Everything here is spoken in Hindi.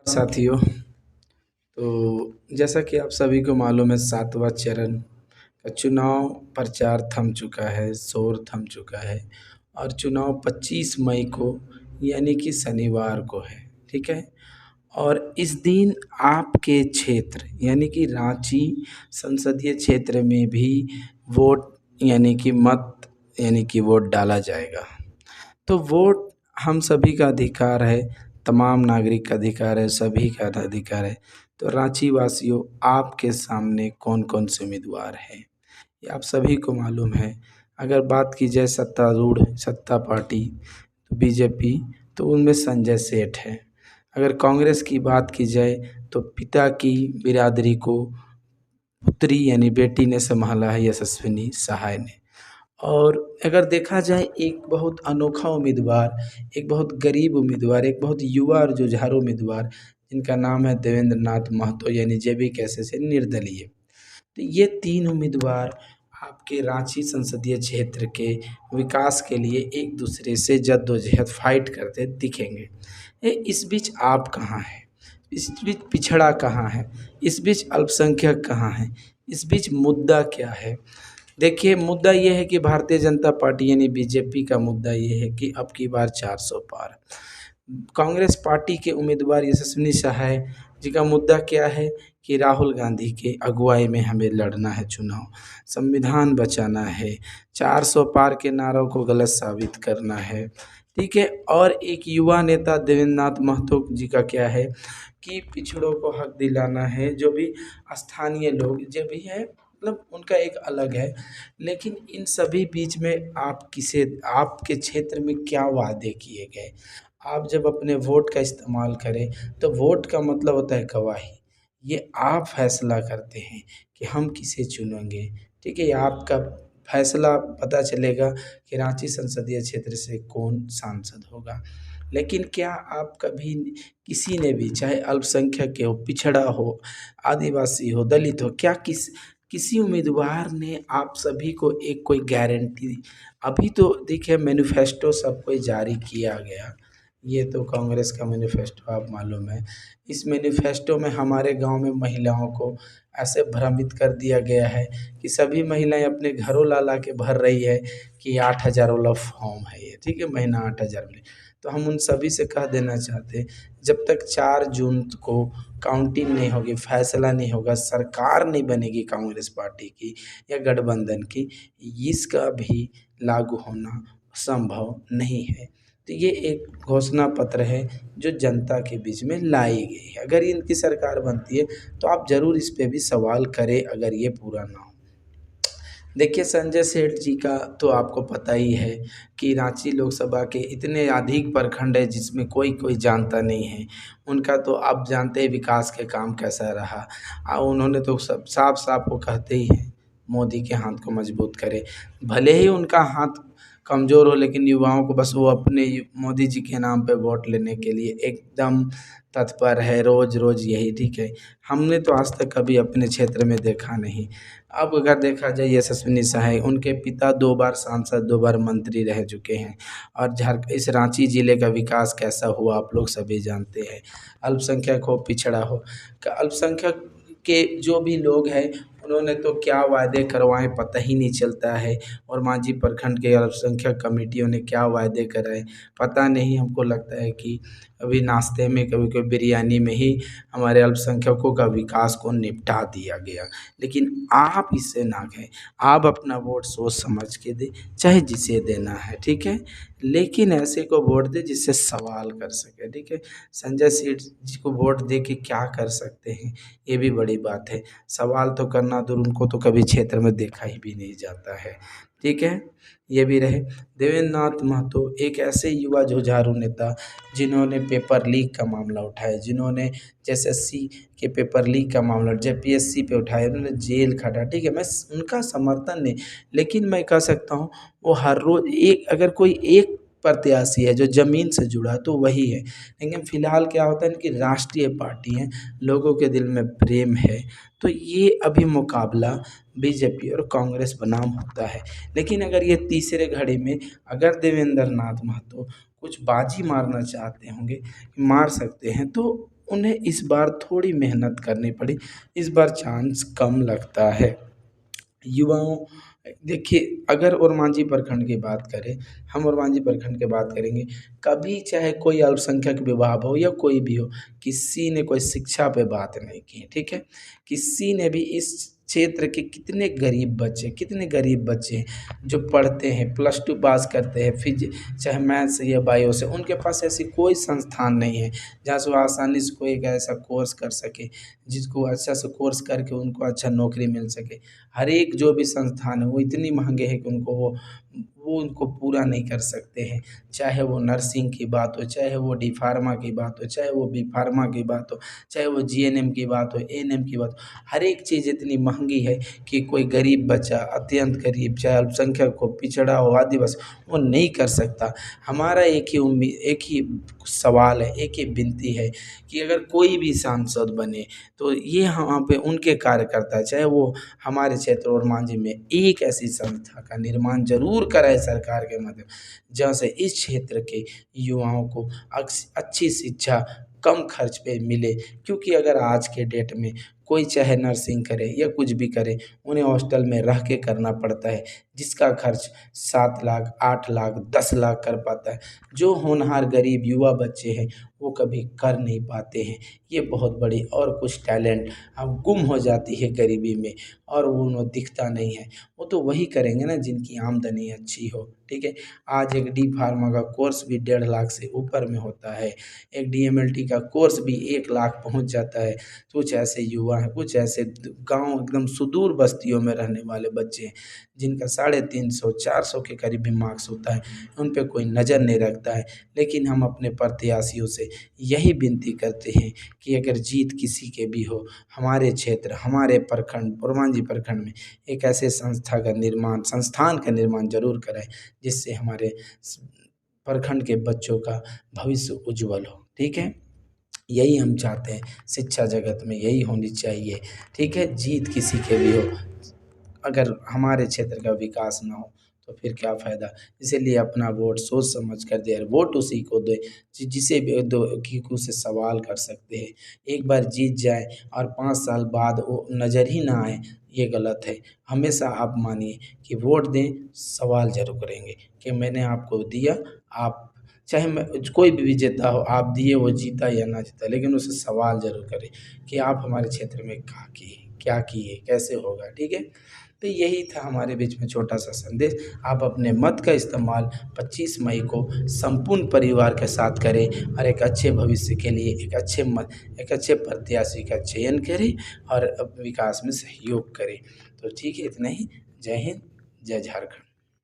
साथियों, तो जैसा कि आप सभी को मालूम है, 7वां चरण का चुनाव प्रचार थम चुका है, शोर थम चुका है और चुनाव 25 मई को यानी कि शनिवार को है, ठीक है? और इस दिन आपके क्षेत्र यानी कि रांची संसदीय क्षेत्र में भी वोट यानी कि मत यानी कि वोट डाला जाएगा। तो वोट हम सभी का अधिकार है, तमाम नागरिक का अधिकार है, सभी का अधिकार है। तो रांची वासियों, आपके सामने कौन-कौन से उम्मीदवार हैं, ये आप सभी को मालूम है। अगर बात की जाए सत्तारूढ़ सत्ता पार्टी तो बीजेपी, तो उनमें संजय सेठ हैं। अगर कांग्रेस की बात की जाए तो पिता की बिरादरी को पुत्री यानी बेटी ने संभाला है, यशस्विनी सहाय ने। और अगर देखा जाए एक बहुत अनोखा उम्मीदवार, एक बहुत गरीब उम्मीदवार, एक बहुत युवा और जुझारू उम्मीदवार, जिनका नाम है देवेंद्र नाथ महतो यानी जेबी कैसे से निर्दलीय। तो ये 3 उम्मीदवार आपके रांची संसदीय क्षेत्र के विकास के लिए एक दूसरे से जद्दोजहद फाइट करते दिखेंगे। इस बीच आप कहाँ हैं? इस बीच पिछड़ा कहाँ है? इस बीच अल्पसंख्यक कहाँ है? इस बीच मुद्दा क्या है? देखिए, मुद्दा ये है कि भारतीय जनता पार्टी यानी बीजेपी का मुद्दा ये है कि अब की बार 400 पार। कांग्रेस पार्टी के उम्मीदवार यशस्विनी सहाय जी का मुद्दा क्या है कि राहुल गांधी के अगुवाई में हमें लड़ना है चुनाव, संविधान बचाना है, 400 पार के नारों को गलत साबित करना है, ठीक है? और एक युवा नेता देवेंद्र नाथ महतो जी का क्या है कि पिछड़ों को हक दिलाना है, जो भी स्थानीय लोग जो भी हैं मतलब उनका एक अलग है। लेकिन इन सभी बीच में आप किसे आपके क्षेत्र में क्या वादे किए गए? आप जब अपने वोट का इस्तेमाल करें तो वोट का मतलब होता है गवाही। ये आप फैसला करते हैं कि हम किसे चुनेंगे, ठीक है? ये आपका फैसला पता चलेगा कि रांची संसदीय क्षेत्र से कौन सांसद होगा। लेकिन क्या आप कभी किसी ने भी, चाहे अल्पसंख्यक के हो, पिछड़ा हो, आदिवासी हो, दलित हो, क्या किसी उम्मीदवार ने आप सभी को एक कोई गारंटी? अभी तो देखिए मैनिफेस्टो सबको जारी किया गया, ये तो कांग्रेस का मैनिफेस्टो आप मालूम है। इस मैनिफेस्टो में हमारे गांव में महिलाओं को ऐसे भ्रमित कर दिया गया है कि सभी महिलाएं अपने घरों ला ला के भर रही है कि 8,000 वाला फॉर्म है ये, ठीक है? महीना 8,000 मिले। तो हम उन सभी से कह देना चाहते हैं, जब तक 4 जून को काउंटिंग नहीं होगी, फैसला नहीं होगा, सरकार नहीं बनेगी कांग्रेस पार्टी की या गठबंधन की, इसका भी लागू होना संभव नहीं है। तो ये एक घोषणा पत्र है जो जनता के बीच में लाई गई है। अगर इनकी सरकार बनती है तो आप ज़रूर इस पे भी सवाल करें अगर ये पूरा ना हो। देखिए, संजय सेठ जी का तो आपको पता ही है कि रांची लोकसभा के इतने अधिक प्रखंड है जिसमें कोई जानता नहीं है। उनका तो आप जानते हैं विकास के काम कैसा रहा। उन्होंने तो सब साफ-साफ वो कहते ही हैं, मोदी के हाथ को मजबूत करें। भले ही उनका हाथ कमज़ोर हो लेकिन युवाओं को बस वो अपने मोदी जी के नाम पे वोट लेने के लिए एकदम तत्पर है, रोज़-रोज़ यही, ठीक है? हमने तो आज तक कभी अपने क्षेत्र में देखा नहीं। अब अगर देखा जाए यशस्विनी सहाय, उनके पिता 2 बार सांसद, 2 बार मंत्री रह चुके हैं और इस रांची ज़िले का विकास कैसा हुआ आप लोग सभी जानते हैं। अल्पसंख्यक हो, पिछड़ा हो, अल्पसंख्यक के जो भी लोग हैं उन्होंने तो क्या वादे करवाए पता ही नहीं चलता है, और मांझी प्रखंड के अल्पसंख्यक कमेटियों ने क्या वादे कराए पता नहीं। हमको लगता है कि अभी नाश्ते में कभी-कभी बिरयानी में ही हमारे अल्पसंख्यकों का विकास को निपटा दिया गया। लेकिन आप इससे ना कहें, आप अपना वोट सोच समझ के दें, चाहे जिसे देना है, ठीक है? लेकिन ऐसे को वोट दें जिससे सवाल कर सकें, ठीक है? संजय सेठ जी को वोट दे के क्या कर सकते हैं, ये भी बड़ी बात है। सवाल तो करना दूर, उनको तो कभी क्षेत्र में देखा ही भी नहीं जाता है, ठीक है? ये भी रहे। देवेंद्र नाथ महतो एक ऐसे युवा जुझारू नेता जिन्होंने पेपर लीक का मामला उठाया, जिन्होंने एसएससी के पेपर लीक का मामला जेपीएससी पे उठाया, उन्होंने जेल खटा, ठीक है? मैं उनका समर्थन नहीं, लेकिन मैं कह सकता हूँ वो हर रोज़ एक, अगर कोई एक प्रत्याशी है जो ज़मीन से जुड़ा है तो वही है। लेकिन फ़िलहाल क्या होता है कि राष्ट्रीय पार्टी है, लोगों के दिल में प्रेम है, तो ये अभी मुकाबला बीजेपी और कांग्रेस बनाम होता है। लेकिन अगर ये तीसरे घड़ी में अगर देवेंद्र नाथ महतो कुछ बाजी मारना चाहते होंगे, मार सकते हैं, तो उन्हें इस बार थोड़ी मेहनत करनी पड़ी, इस बार चांस कम लगता है। युवाओं देखिए, अगर ओरमांझी प्रखंड की बात करें, हम ओरमांझी प्रखंड की बात करेंगे, कभी चाहे कोई अल्पसंख्यक विभाग हो या कोई भी हो, किसी ने कोई शिक्षा पे बात नहीं की, ठीक है? किसी ने भी इस क्षेत्र के कितने गरीब बच्चे हैं जो पढ़ते हैं, +2 पास करते हैं, चाहे मैथ से या बायो से, उनके पास ऐसी कोई संस्थान नहीं है जहाँ से वो आसानी से कोई एक ऐसा कोर्स कर सके, जिसको अच्छा से कोर्स करके उनको अच्छा नौकरी मिल सके। हर एक जो भी संस्थान है वो इतनी महंगे हैं कि वो उनको पूरा नहीं कर सकते हैं। चाहे वो नर्सिंग की बात हो, चाहे वो डी फार्मा की बात हो, चाहे वो बी फार्मा की बात हो, चाहे वो जीएनएम की बात हो, एएनएम की बात हो, हर एक चीज़ इतनी महंगी है कि कोई गरीब बच्चा, अत्यंत गरीब, चाहे अल्पसंख्यक हो, पिछड़ा हो, आदिवासी, वो नहीं कर सकता। हमारा एक ही सवाल है, एक ही विनती है कि अगर कोई भी सांसद बने तो ये यहाँ पे उनके कार्यकर्ता है, चाहे वो हमारे क्षेत्र ओरमांझी में एक ऐसी संस्था का निर्माण ज़रूर कराए सरकार के माध्यम, जहाँ से इस क्षेत्र के युवाओं को अच्छी शिक्षा कम खर्च पे मिले। क्योंकि अगर आज के डेट में कोई चाहे नर्सिंग करे या कुछ भी करे, उन्हें हॉस्टल में रह के करना पड़ता है, जिसका खर्च 7 लाख, 8 लाख, 10 लाख कर पाता है। जो होनहार गरीब युवा बच्चे हैं, वो कभी कर नहीं पाते हैं। ये बहुत बड़ी और कुछ टैलेंट अब गुम हो जाती है गरीबी में, और वो उन्हें दिखता नहीं है। वो तो वही करेंगे ना जिनकी आमदनी अच्छी हो, ठीक है? आज एक डी फार्मा का कोर्स भी 1.5 लाख से ऊपर में होता है। एक डीएमएलटी का कोर्स भी 1 लाख पहुँच जाता है। कुछ ऐसे युवा हैं, कुछ ऐसे गाँव एकदम सुदूर बस्तियों में रहने वाले बच्चे हैं, जिनका 350, 400 के करीब भी मार्क्स होता है, उन पे कोई नज़र नहीं रखता है। लेकिन हम अपने प्रत्याशियों से यही विनती करते हैं कि अगर जीत किसी के भी हो, हमारे क्षेत्र, हमारे प्रखंड, ओरमांझी प्रखंड में एक ऐसे संस्थान का निर्माण ज़रूर कराएँ, जिससे हमारे प्रखंड के बच्चों का भविष्य उज्जवल हो, ठीक है? यही हम चाहते हैं, शिक्षा जगत में यही होनी चाहिए, ठीक है? जीत किसी के भी हो, अगर हमारे क्षेत्र का विकास ना हो तो फिर क्या फ़ायदा। इसीलिए अपना वोट सोच समझ कर दें, और वोट उसी को दें जिसे भी दो कि उससे सवाल कर सकते हैं। एक बार जीत जाए और 5 साल बाद वो नज़र ही ना आए, ये गलत है। हमेशा आप मानिए कि वोट दें, सवाल ज़रूर करेंगे कि मैंने आपको दिया, आप चाहे मैं कोई भी विजेता हो, आप दिए, वो जीता या ना जीता, लेकिन उससे सवाल ज़रूर करें कि आप हमारे क्षेत्र में क्या किए, कैसे होगा, ठीक है? तो यही था हमारे बीच में छोटा-सा संदेश। आप अपने मत का इस्तेमाल 25 मई को संपूर्ण परिवार के साथ करें, और एक अच्छे भविष्य के लिए एक अच्छे प्रत्याशी का चयन करें और विकास में सहयोग करें। तो ठीक है, इतना ही। जय हिंद, जय झारखंड।